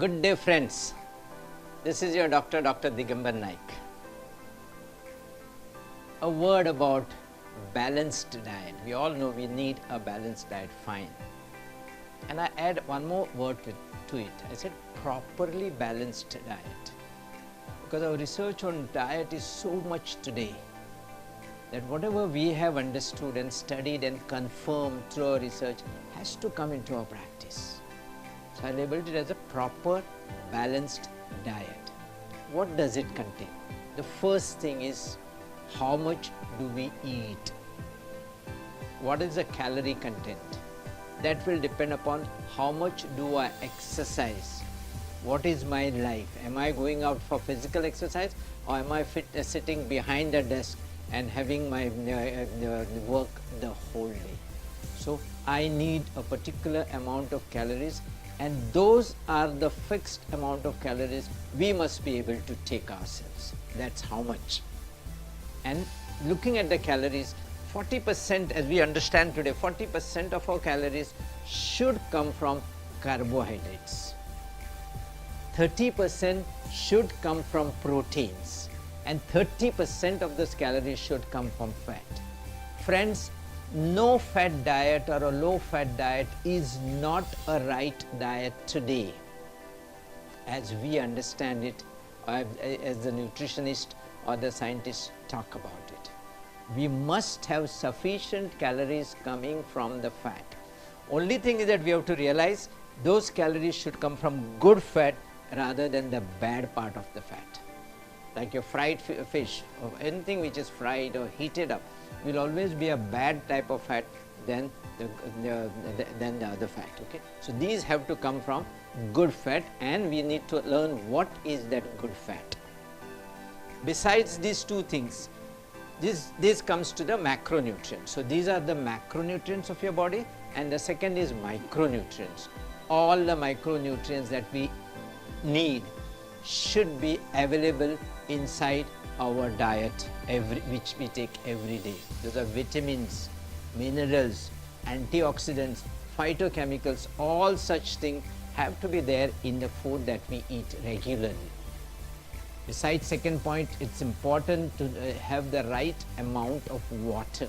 Good day, friends. This is your Dr. Digambar Naik. A word about balanced diet. We all know we need a balanced diet, fine. And I add one more word to it. I said properly balanced diet. Because our research on diet is so much today that whatever we have understood and studied and confirmed through our research has to come into our practice. So I labeled it as a proper balanced diet. What does it contain? The first thing is, how much do we eat? What is the calorie content? That will depend upon how much do I exercise. What is my life? Am I going out for physical exercise, or am I sitting behind a desk and having my work the whole day? So I need a particular amount of calories, and those are the fixed amount of calories we must be able to take ourselves. That's how much. And looking at the calories, 40%, as we understand today, 40% of our calories should come from carbohydrates. 30% should come from proteins, and 30% of those calories should come from fat. Friends, no fat diet or a low fat diet is not a right diet today, as we understand it, as the nutritionist or the scientists talk about it. We must have sufficient calories coming from the fat. Only thing is that we have to realize those calories should come from good fat rather than the bad part of the fat. Like your fried fish or anything which is fried or heated up will always be a bad type of fat than the other fat. Okay, so these have to come from good fat, and we need to learn what is that good fat. Besides these two things, this comes to the macronutrients. So these are the macronutrients of your body, and the second is micronutrients. All the micronutrients that we need should be available inside our diet, which we take every day. Those are vitamins, minerals, antioxidants, phytochemicals, all such things have to be there in the food that we eat regularly. Besides, second point, it's important to have the right amount of water.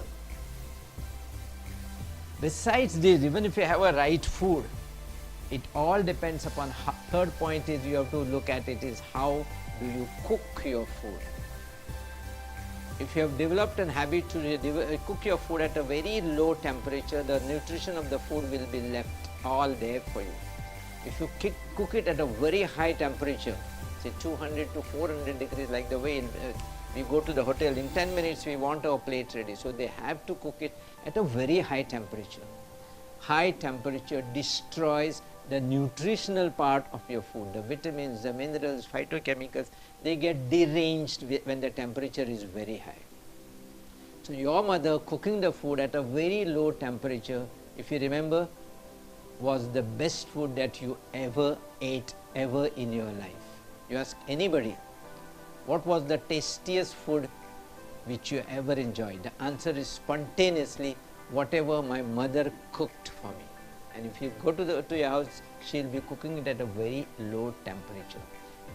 Besides this, even if you have a right food, it all depends upon, third point is you have to look at it is how do you cook your food. If you have developed a habit to cook your food at a very low temperature, the nutrition of the food will be left all there for you. If you cook it at a very high temperature, say 200 to 400 degrees, like the way we go to the hotel, in 10 minutes we want our plate ready. So they have to cook it at a very high temperature. High temperature destroys the nutritional part of your food. The vitamins, the minerals, phytochemicals, they get deranged when the temperature is very high. So your mother cooking the food at a very low temperature, if you remember, was the best food that you ever ate ever in your life. You ask anybody, what was the tastiest food which you ever enjoyed? The answer is spontaneously, whatever my mother cooked for me. And if you go to your house, she'll be cooking it at a very low temperature.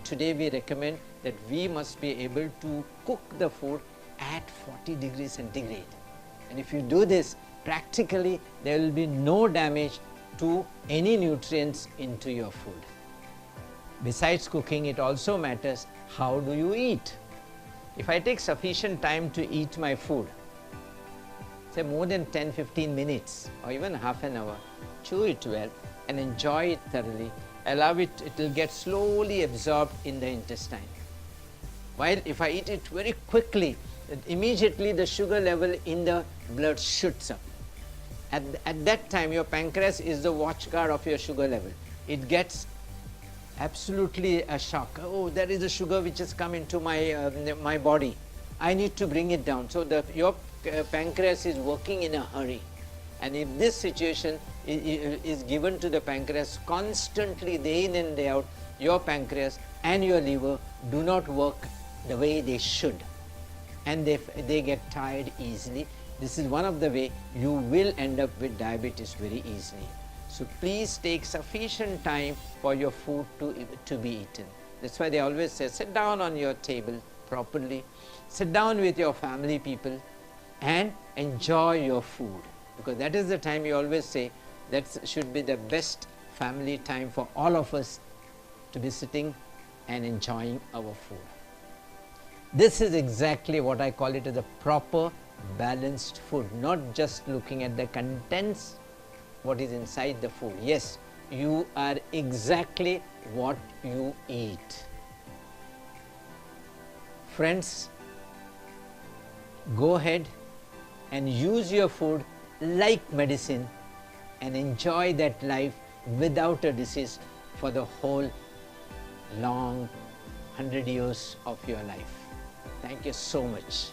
Today we recommend that we must be able to cook the food at 40 degrees centigrade. And if you do this, practically there will be no damage to any nutrients into your food. Besides cooking, it also matters how do you eat. If I take sufficient time to eat my food, say more than 10-15 minutes or even half an hour, chew it well and enjoy it thoroughly, allow it, it will get slowly absorbed in the intestine. While if I eat it very quickly, immediately the sugar level in the blood shoots up. At that time, your pancreas is the watchguard of your sugar level. It gets absolutely a shock. Oh, there is a sugar which has come into my body. I need to bring it down. So your pancreas is working in a hurry. And if this situation is given to the pancreas constantly, day in and day out, your pancreas and your liver do not work the way they should. And they get tired easily. This is one of the way you will end up with diabetes very easily. So please take sufficient time for your food to be eaten. That's why they always say, sit down on your table properly, sit down with your family people and enjoy your food, because that is the time, you always say, that should be the best family time for all of us, to be sitting and enjoying our food. This is exactly what I call it as a proper balanced food, not just looking at the contents, what is inside the food. Yes, you are exactly what you eat. Friends, go ahead and use your food like medicine and enjoy that life without a disease for the whole long 100 years of your life. Thank you so much.